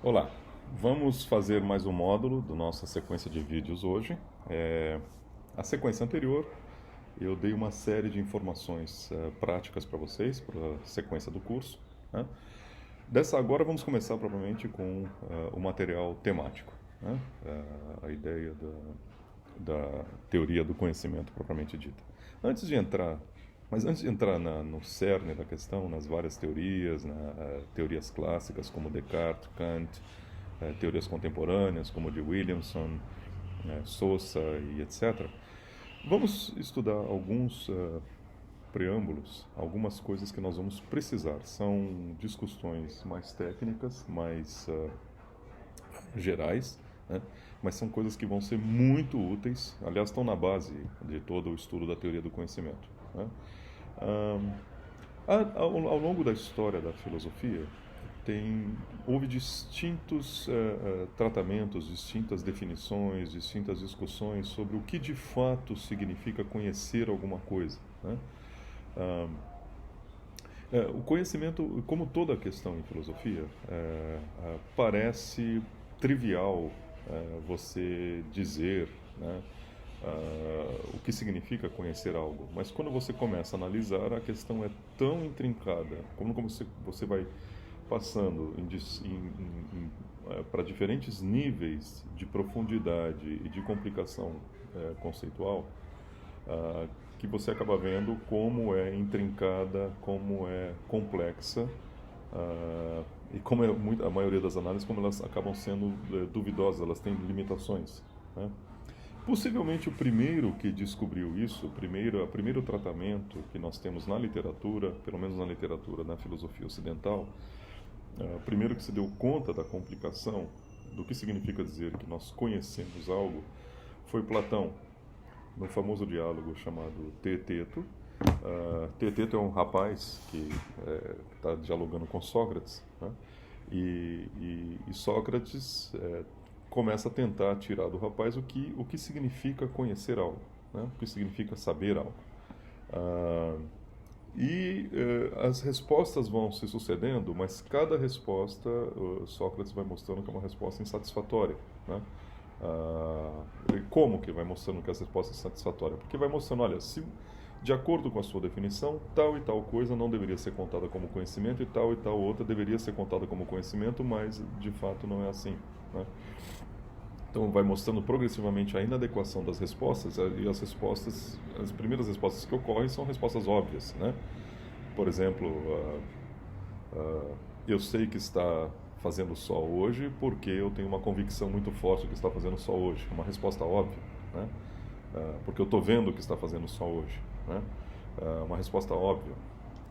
Olá, vamos fazer mais um módulo da nossa sequência de vídeos hoje. A sequência anterior eu dei uma série de informações práticas para vocês, para a sequência do curso, né? Dessa agora vamos começar propriamente com o material temático, né? A ideia da teoria do conhecimento propriamente dita. Antes de entrar, antes de entrar no cerne da questão, nas várias teorias, teorias clássicas como Descartes, Kant, teorias contemporâneas como de Williamson, Sousa e etc., vamos estudar alguns preâmbulos, algumas coisas que nós vamos precisar. São discussões mais técnicas, mais gerais, né? Mas são coisas que vão ser muito úteis, aliás, estão na base de todo o estudo da teoria do conhecimento, né? Ao longo da história da filosofia, houve distintos tratamentos, distintas definições, distintas discussões sobre o que de fato significa conhecer alguma coisa, né? O conhecimento, como toda questão em filosofia, parece trivial você dizer, né, o que significa conhecer algo. Mas quando você começa a analisar, a questão é tão intrincada, como você vai passando para diferentes níveis de profundidade e de complicação conceitual, que você acaba vendo como é intrincada, como é complexa, e como é a maioria das análises, como elas acabam sendo duvidosas, elas têm limitações, né? Possivelmente o primeiro que descobriu isso, o primeiro tratamento que nós temos na literatura, pelo menos na literatura, na filosofia ocidental, o primeiro que se deu conta da complicação, do que significa dizer que nós conhecemos algo, foi Platão, no famoso diálogo chamado Teeteto. Teeteto é um rapaz que está dialogando com Sócrates, né? E Sócrates começa a tentar tirar do rapaz o que significa conhecer algo, né? O que significa saber algo. As respostas vão se sucedendo, mas cada resposta Sócrates vai mostrando que é uma resposta insatisfatória, né? Como que vai mostrando que essa resposta é insatisfatória? Porque vai mostrando, olha, se de acordo com a sua definição, tal e tal coisa não deveria ser contada como conhecimento e tal outra deveria ser contada como conhecimento, mas de fato não é assim, né? Então vai mostrando progressivamente a inadequação das respostas, e as primeiras respostas que ocorrem são respostas óbvias, né? Por exemplo, eu sei que está fazendo sol hoje porque eu tenho uma convicção muito forte que está fazendo sol hoje. É uma resposta óbvia, né? Porque eu estou vendo que está fazendo sol hoje, né? Uma resposta óbvia.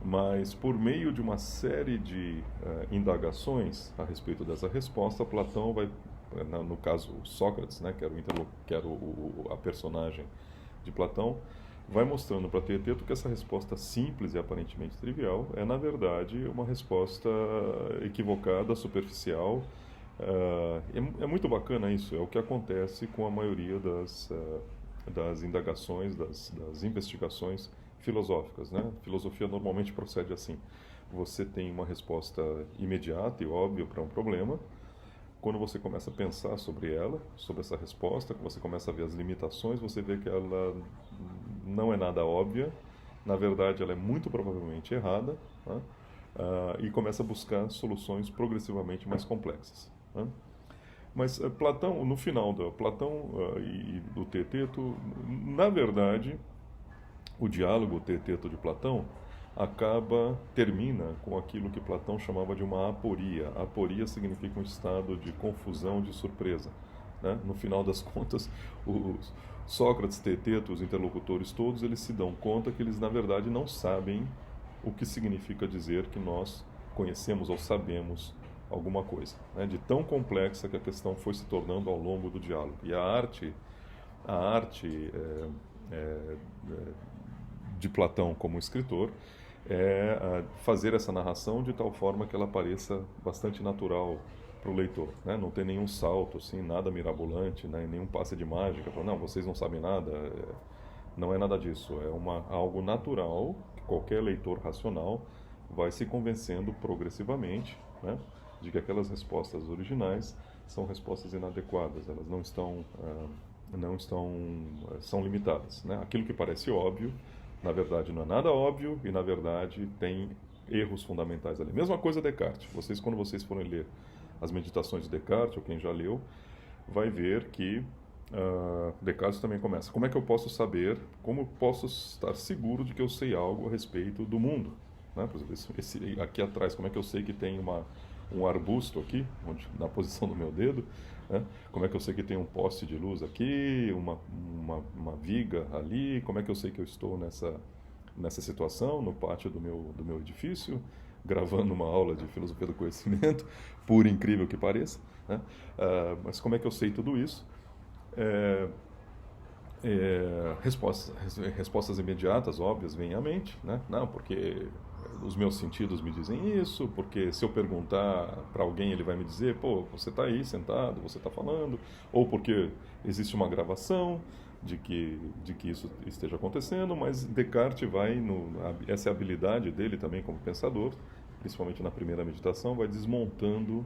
Mas por meio de uma série de indagações a respeito dessa resposta, Platão vai, no caso Sócrates, né, que era a personagem de Platão, vai mostrando para Teeteto que essa resposta simples e aparentemente trivial é, na verdade, uma resposta equivocada, superficial. É muito bacana isso, é o que acontece com a maioria das indagações, das investigações filosóficas, né? A filosofia normalmente procede assim. Você tem uma resposta imediata e óbvia para um problema. Quando você começa a pensar sobre ela, sobre essa resposta, que você começa a ver as limitações, você vê que ela não é nada óbvia. Na verdade, ela é muito provavelmente errada, né? E começa a buscar soluções progressivamente mais complexas, né? Mas Platão, no final do Platão e do Teeteto, na verdade, o diálogo Teeteto de Platão termina com aquilo que Platão chamava de uma aporia. Aporia significa um estado de confusão, de surpresa, né? No final das contas, os Sócrates, Teeteto, os interlocutores todos, eles se dão conta que eles na verdade não sabem o que significa dizer que nós conhecemos ou sabemos alguma coisa, né? De tão complexa que a questão foi se tornando ao longo do diálogo. E a arte de Platão como escritor fazer essa narração de tal forma que ela pareça bastante natural para o leitor, né? Não tem nenhum salto, assim, nada mirabolante, né? Nenhum passe de mágica, não, vocês não sabem nada, não é nada disso, algo natural que qualquer leitor racional vai se convencendo progressivamente, né? de que aquelas respostas originais são respostas inadequadas, elas são limitadas, né? Aquilo que parece óbvio, na verdade não é nada óbvio e na verdade tem erros fundamentais ali. Mesma coisa Descartes. Quando vocês forem ler as meditações de Descartes, ou quem já leu, vai ver que Descartes também começa. Como é que eu posso saber, como posso estar seguro de que eu sei algo a respeito do mundo? Né? Por exemplo, aqui atrás, como é que eu sei que tem um arbusto aqui, na posição do meu dedo? Né? Como é que eu sei que tem um poste de luz aqui, uma viga ali? Como é que eu sei que eu estou nessa situação, no pátio do meu edifício, gravando uma aula de filosofia do conhecimento, por incrível que pareça? Né? Mas como é que eu sei tudo isso? Respostas imediatas, óbvias, vêm à mente, né? Não, porque os meus sentidos me dizem isso, porque se eu perguntar para alguém ele vai me dizer, pô, você está aí sentado, você está falando, ou porque existe uma gravação de que isso esteja acontecendo, mas Descartes essa é a habilidade dele também como pensador, principalmente na primeira meditação, vai desmontando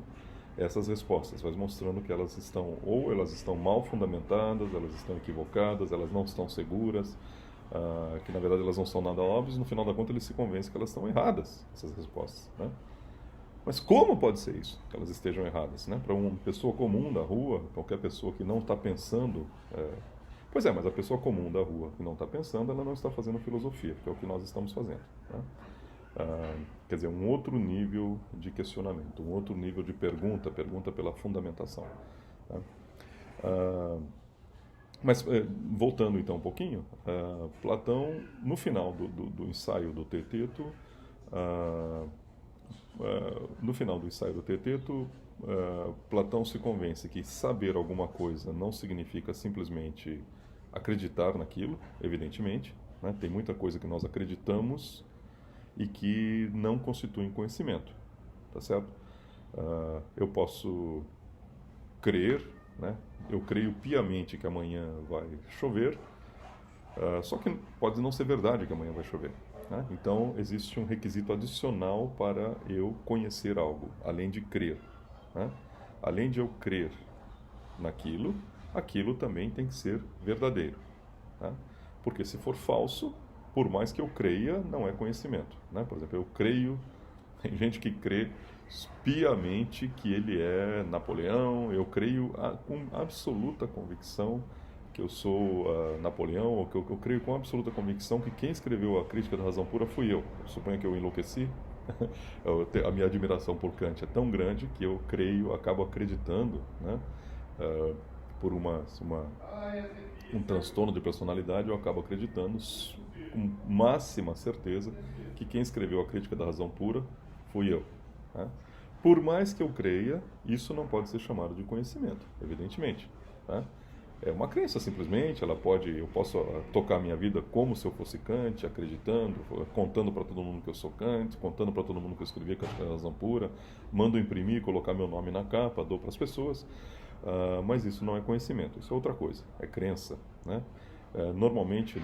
essas respostas, vai mostrando que elas estão mal fundamentadas, elas estão equivocadas, elas não estão seguras, que na verdade elas não são nada óbvias, no final da conta ele se convence que elas estão erradas, essas respostas, né? Mas como pode ser isso, que elas estejam erradas, né? Para uma pessoa comum da rua, qualquer pessoa que não está pensando... Pois é, mas a pessoa comum da rua que não está pensando, ela não está fazendo filosofia, que é o que nós estamos fazendo, né? Quer dizer, um outro nível de questionamento, um outro nível de pergunta pela fundamentação. Tá? Mas, voltando então um pouquinho, Platão, no final do ensaio do Teeteto, Platão se convence que saber alguma coisa não significa simplesmente acreditar naquilo, evidentemente, né? Tem muita coisa que nós acreditamos e que não constituem conhecimento, tá certo? Eu posso crer, né? Eu creio piamente que amanhã vai chover, só que pode não ser verdade que amanhã vai chover, né? Então existe um requisito adicional para eu conhecer algo, além de crer, né? Além de eu crer naquilo, aquilo também tem que ser verdadeiro, né? Porque se for falso, por mais que eu creia, não é conhecimento, né? Por exemplo, eu creio, tem gente que crê piamente que ele é Napoleão, eu creio com absoluta convicção que eu sou Napoleão, ou que eu creio com absoluta convicção que quem escreveu a Crítica da Razão Pura fui eu. Suponho que eu enlouqueci. A minha admiração por Kant é tão grande que eu acabo acreditando, né? Por um transtorno de personalidade, eu acabo acreditando com máxima certeza que quem escreveu a Crítica da Razão Pura fui eu, né? Por mais que eu creia, isso não pode ser chamado de conhecimento, evidentemente, né? É uma crença simplesmente, eu posso tocar a minha vida como se eu fosse Kant, acreditando, contando para todo mundo que eu sou Kant, contando para todo mundo que eu escrevi a Crítica da Razão Pura, mando imprimir, colocar meu nome na capa, dou para as pessoas, mas isso não é conhecimento, isso é outra coisa, é crença, né? Normalmente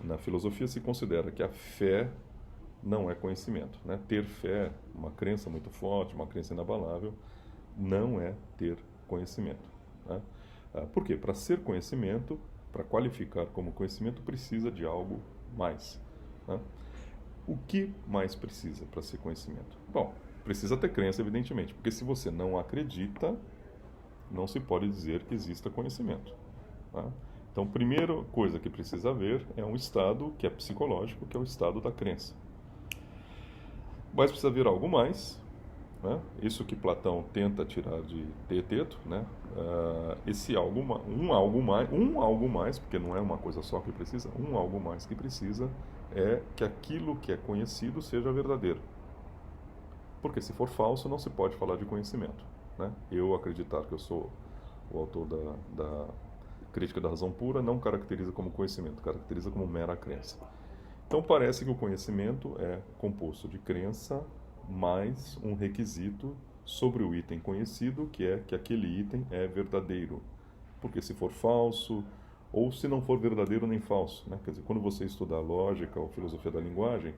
na filosofia se considera que a fé não é conhecimento, né? Ter fé, uma crença muito forte, uma crença inabalável, não é ter conhecimento, né? Por quê? Para ser conhecimento, para qualificar como conhecimento, precisa de algo mais, né? O que mais precisa para ser conhecimento? Bom, precisa ter crença, evidentemente, porque se você não acredita, não se pode dizer que exista conhecimento, tá? Então, a primeira coisa que precisa haver é um estado que é psicológico, que é o estado da crença. Mas precisa haver algo mais, né? Isso que Platão tenta tirar de Teeteto, né? Esse algo mais, porque não é uma coisa só que precisa, um algo mais que precisa é que aquilo que é conhecido seja verdadeiro. Porque se for falso, não se pode falar de conhecimento, né? Eu acreditar que eu sou o autor da Crítica da Razão Pura não caracteriza como conhecimento, caracteriza como mera crença. Então parece que o conhecimento é composto de crença mais um requisito sobre o item conhecido, que é que aquele item é verdadeiro. Porque se for falso, ou se não for verdadeiro nem falso, né? Quer dizer, quando você estudar lógica ou filosofia da linguagem,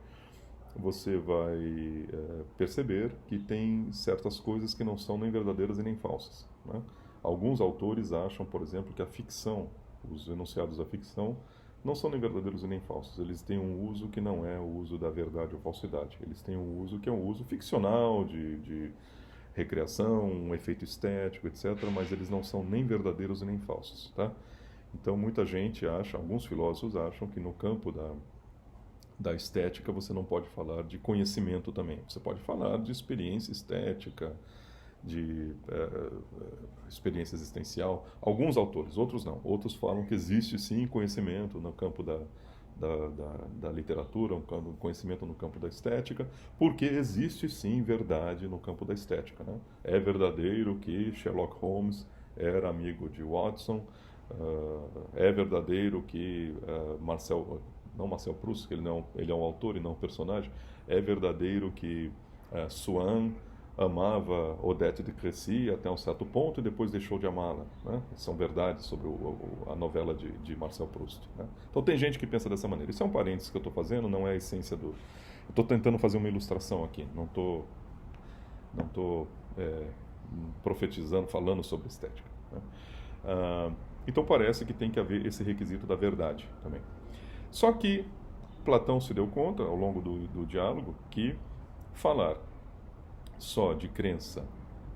você vai perceber que tem certas coisas que não são nem verdadeiras e nem falsas, né? Alguns autores acham, por exemplo, que a ficção, os enunciados da ficção, não são nem verdadeiros e nem falsos. Eles têm um uso que não é o uso da verdade ou falsidade. Eles têm um uso que é um uso ficcional, de recreação, um efeito estético, etc., mas eles não são nem verdadeiros e nem falsos, tá? Então, muita gente acha, alguns filósofos acham que no campo da estética você não pode falar de conhecimento também. Você pode falar de experiência estética, de experiência existencial. Alguns autores, outros não. Outros falam que existe sim conhecimento no campo da literatura, um conhecimento no campo da estética, porque existe sim verdade no campo da estética, né? É verdadeiro que Sherlock Holmes era amigo de Watson, é verdadeiro que não Marcel Proust, que ele é um autor e não um personagem, é verdadeiro que Swann amava Odette de Crécy até um certo ponto e depois deixou de amá-la, né? São verdades sobre a novela de Marcel Proust, né? Então tem gente que pensa dessa maneira. Isso é um parênteses que eu estou fazendo, não é a essência do... Eu estou tentando fazer uma ilustração aqui, não estou profetizando, falando sobre estética, né? Então parece que tem que haver esse requisito da verdade também. Só que Platão se deu conta, ao longo do diálogo, que falar só de crença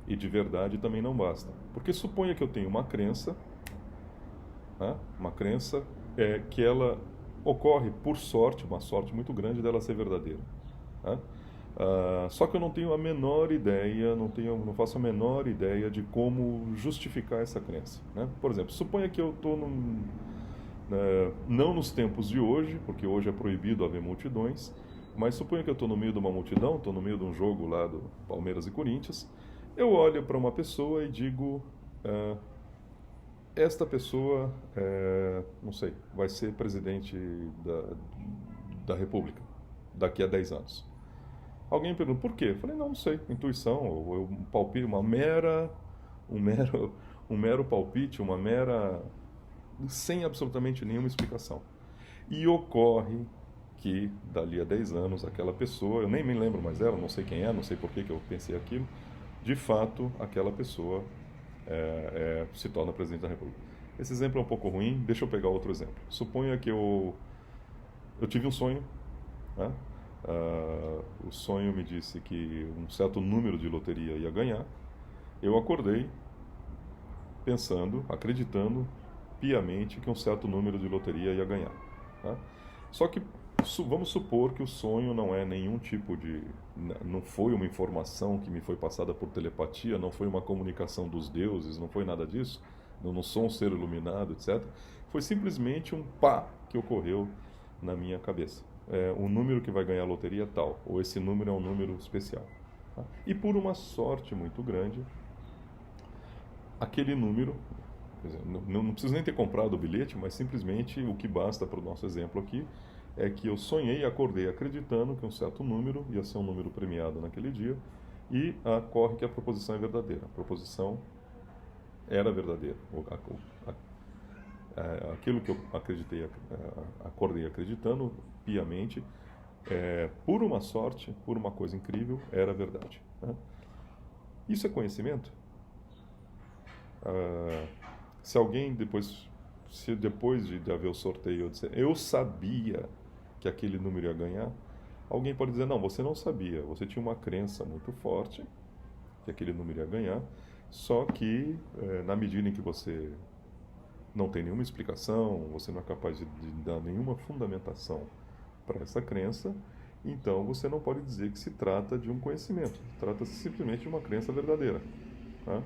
e de verdade também não basta. Porque suponha que eu tenho uma crença, né? Uma crença que ela ocorre por sorte, uma sorte muito grande dela ser verdadeira, né? Só que eu não tenho a menor ideia, não faço a menor ideia de como justificar essa crença, né? Por exemplo, suponha que eu estou não nos tempos de hoje, porque hoje é proibido haver multidões, mas suponha que eu estou no meio de uma multidão, estou no meio de um jogo lá do Palmeiras e Corinthians, eu olho para uma pessoa e digo, esta pessoa, não sei, vai ser presidente da República daqui a 10 anos. Alguém me pergunta, por quê? Eu falei, não sei, intuição, ou um palpite, um mero palpite, sem absolutamente nenhuma explicação. E ocorre que dali a 10 anos aquela pessoa, eu nem me lembro mais dela, não sei quem é, não sei por que eu pensei aquilo, de fato aquela pessoa se torna presidente da República. Esse exemplo é um pouco ruim, deixa eu pegar outro exemplo. Suponha que eu tive um sonho, né? O sonho me disse que um certo número de loteria ia ganhar. Eu acordei pensando, acreditando piamente que um certo número de loteria ia ganhar, né? Só que vamos supor que o sonho não é nenhum tipo de... Não foi uma informação que me foi passada por telepatia, não foi uma comunicação dos deuses, não foi nada disso. Não sou um ser iluminado, etc. Foi simplesmente um pá que ocorreu na minha cabeça. O número que vai ganhar a loteria é tal, ou esse número é um número especial, tá? E por uma sorte muito grande, aquele número... Quer dizer, não preciso nem ter comprado o bilhete, mas simplesmente o que basta para o nosso exemplo aqui é que eu sonhei e acordei acreditando que um certo número ia ser um número premiado naquele dia e ocorre que a proposição é verdadeira. A proposição era verdadeira. Aquilo que eu acordei acreditando piamente, por uma sorte, por uma coisa incrível, era verdade, né? Isso é conhecimento? Se alguém depois de haver o sorteio, eu sabia que aquele número ia ganhar, alguém pode dizer, não, você não sabia, você tinha uma crença muito forte que aquele número ia ganhar, só que na medida em que você não tem nenhuma explicação, você não é capaz de dar nenhuma fundamentação para essa crença, então você não pode dizer que se trata de um conhecimento, trata-se simplesmente de uma crença verdadeira, tá?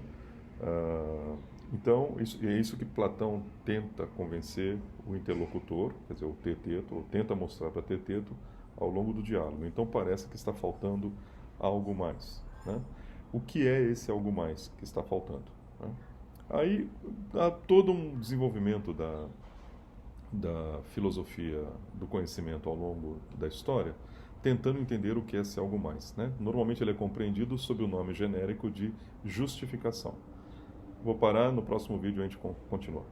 Então, é isso que Platão tenta convencer o interlocutor, quer dizer, o teteto, ou tenta mostrar para teteto ao longo do diálogo. Então, parece que está faltando algo mais, né? O que é esse algo mais que está faltando, né? Aí há todo um desenvolvimento da filosofia do conhecimento ao longo da história, tentando entender o que é esse algo mais, né? Normalmente ele é compreendido sob o nome genérico de justificação. Vou parar, no próximo vídeo a gente continua.